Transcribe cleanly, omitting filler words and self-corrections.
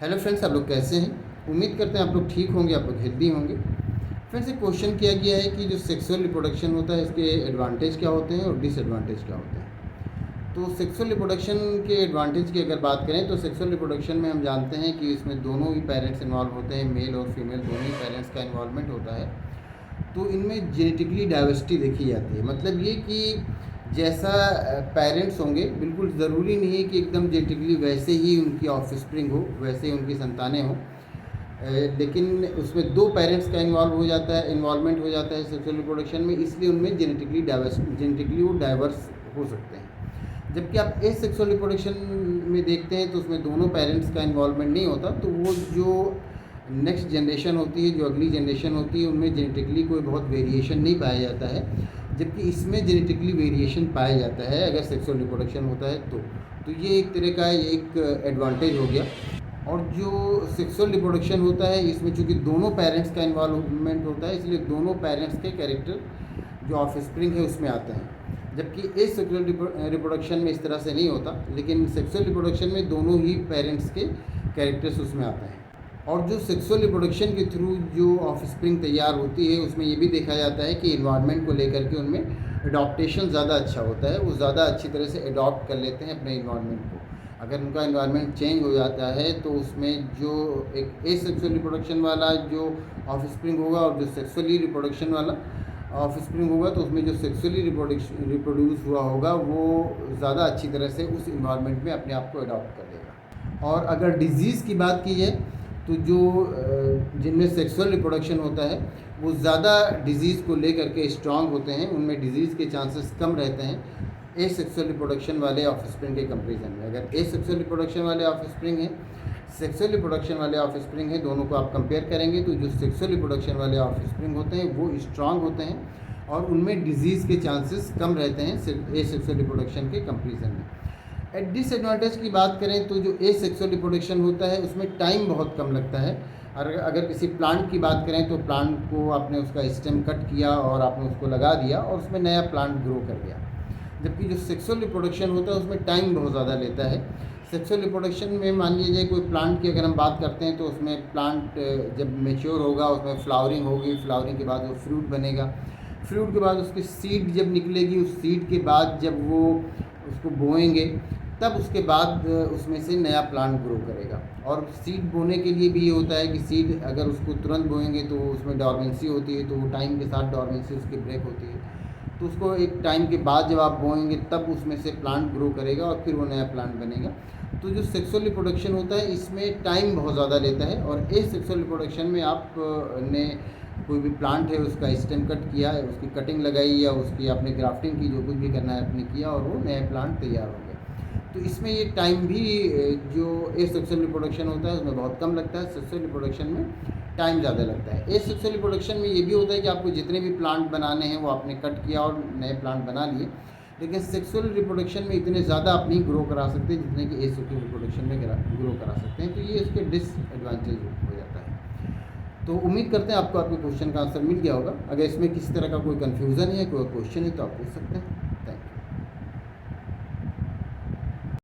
Hello friends, आप लोग कैसे हैं? उम्मीद करते हैं आप लोग ठीक होंगे, आप लोग हेल्दी होंगे। फ्रेंड्स, एक क्वेश्चन किया गया है कि जो सेक्सुअल रिप्रोडक्शन होता है इसके एडवांटेज क्या होते हैं और डिसएडवांटेज क्या होते हैं। तो सेक्सुअल रिप्रोडक्शन के एडवांटेज की अगर बात करें तो सेक्सुअल रिप्रोडक्शन में हम जानते हैं कि इसमें दोनों ही पेरेंट्स इन्वॉल्व होते हैं, मेल और फीमेल दोनों ही पेरेंट्स का इन्वॉल्वमेंट होता है। तो इनमें जेनेटिकली डाइवर्सिटी देखी जाती है। मतलब ये कि जैसा पेरेंट्स होंगे, बिल्कुल ज़रूरी नहीं है कि एकदम जेनेटिकली वैसे ही उनकी ऑफस्प्रिंग हो, वैसे ही उनकी संतानें हों। लेकिन उसमें दो पेरेंट्स का इन्वॉल्वमेंट हो जाता है सेक्सुअल रिप्रोडक्शन में, इसलिए उनमें जेनेटिकली वो डाइवर्स हो सकते हैं। जबकि आप एसेक्सुअल रिप्रोडक्शन में देखते हैं तो उसमें दोनों पेरेंट्स का इन्वॉल्वमेंट नहीं होता। तो वो जो नेक्स्ट जनरेशन होती है, जो अगली जनरेशन होती है, उनमें जेनेटिकली कोई बहुत वेरिएशन नहीं पाया जाता है। जबकि इसमें जेनेटिकली वेरिएशन पाया जाता है अगर सेक्सुअल रिप्रोडक्शन होता है तो ये एक तरह का एक एडवांटेज हो गया। और जो सेक्सुअल रिप्रोडक्शन होता है इसमें चूँकि दोनों पेरेंट्स का इन्वॉल्वमेंट होता है, इसलिए दोनों पेरेंट्स के कैरेक्टर जो ऑफस्प्रिंग है उसमें आते हैं। जबकि इस सेक्सुअल रिप्रोडक्शन में इस तरह से नहीं होता, लेकिन सेक्सुअल रिप्रोडक्शन में दोनों ही पेरेंट्स के कैरेक्टर्स उसमें आते हैं। और जो सेक्सुअल रिप्रोडक्शन के थ्रू जो ऑफस्प्रिंग तैयार होती है उसमें ये भी देखा जाता है कि इन्वायरमेंट को लेकर के उनमें अडॉप्टेशन ज़्यादा अच्छा होता है। वो ज़्यादा अच्छी तरह से अडॉप्ट कर लेते हैं अपने इन्वायरमेंट को। अगर उनका इन्वायरमेंट चेंज हो जाता है तो उसमें जो एक एसेक्सुअल रिप्रोडक्शन वाला जो ऑफस्प्रिंग होगा और जो सेक्सुअली रिप्रोडक्शन वाला ऑफस्प्रिंग होगा, तो उसमें जो सेक्सुअली रिप्रोड्यूस हुआ होगा वो ज़्यादा अच्छी तरह से उस इन्वायरमेंट में अपने आप को अडॉप्ट कर लेगा। और अगर डिज़ीज़ की बात की जाए तो जो जिनमें सेक्सुअल रिप्रोडक्शन होता है वो ज़्यादा डिज़ीज़ को लेकर के स्ट्रांग होते हैं, उनमें डिज़ीज़ के चांसेस कम रहते हैं एसेक्सुअल रिप्रोडक्शन वाले ऑफस्प्रिंग के कंपैरिजन में। अगर एसेक्सुअल रिप्रोडक्शन वाले ऑफस्प्रिंग हैं, सेक्सुअल रिप्रोडक्शन वाले ऑफस्प्रिंग हैं, दोनों को आप कंपेयर करेंगे तो जो सेक्सुअल रिप्रोडक्शन वाले ऑफस्प्रिंग होते हैं वो स्ट्रांग होते हैं और उनमें डिज़ीज़ के चांसेस कम रहते हैं एसेक्सुअल रिप्रोडक्शन के कंपैरिजन में। डिसएडवांटेज की बात करें तो जो एसेक्सुअल रिप्रोडक्शन होता है उसमें टाइम बहुत कम लगता है। और अगर किसी प्लांट की बात करें तो प्लांट को आपने उसका स्टेम कट किया और आपने उसको लगा दिया और उसमें नया प्लांट ग्रो कर गया। जबकि जो सेक्सुअल रिप्रोडक्शन होता है उसमें टाइम बहुत ज़्यादा लेता है। सेक्सुअल रिप्रोडक्शन में मान लीजिए कोई प्लांट की अगर हम बात करते हैं तो उसमें प्लांट जब मेच्योर होगा उसमें फ्लावरिंग होगी, फ्लावरिंग के बाद वो फ्रूट बनेगा, फ्रूट के बाद उसकी सीड जब निकलेगी, उस सीड के बाद जब वो उसको बोएंगे तब उसके बाद उसमें से नया प्लांट ग्रो करेगा। और सीड बोने के लिए भी ये होता है कि सीड अगर उसको तुरंत बोएंगे तो उसमें डॉर्मेंसी होती है, तो वो टाइम के साथ डॉर्मेंसी उसकी ब्रेक होती है। तो उसको एक टाइम के बाद जब आप बोएंगे तब उसमें से प्लांट ग्रो करेगा और फिर वो नया प्लांट बनेगा। तो जो सेक्सुअल रिप्रोडक्शन होता है इसमें टाइम बहुत ज़्यादा लेता है। और एसेक्सुअल रिप्रोडक्शन में आप ने कोई भी प्लांट है उसका स्टेम कट किया, उसकी कटिंग लगाई या उसकी आपने ग्राफ्टिंग की, जो कुछ भी करना है आपने किया और वो नया प्लांट तैयार हो गया। तो इसमें ये टाइम भी जो एसेक्सुअल रिप्रोडक्शन होता है उसमें बहुत कम लगता है, सेक्सुअल रिप्रोडक्शन में टाइम ज़्यादा लगता है। एसेक्सुअल रिप्रोडक्शन में ये भी होता है कि आपको जितने भी प्लांट बनाने हैं वो आपने कट किया और नए प्लांट बना लिए, लेकिन सेक्सुअल रिप्रोडक्शन में इतने ज़्यादा आप नहीं ग्रो करा सकते जितने कि एसेक्सुअल रिप्रोडक्शन में ग्रो करा सकते हैं। तो ये इसके डिसएडवांटेज हो जाता है। तो उम्मीद करते हैं आपको आपके क्वेश्चन का आंसर मिल गया होगा। अगर इसमें किसी तरह का कोई कन्फ्यूज़न है, कोई क्वेश्चन है तो आप पूछ सकते हैं।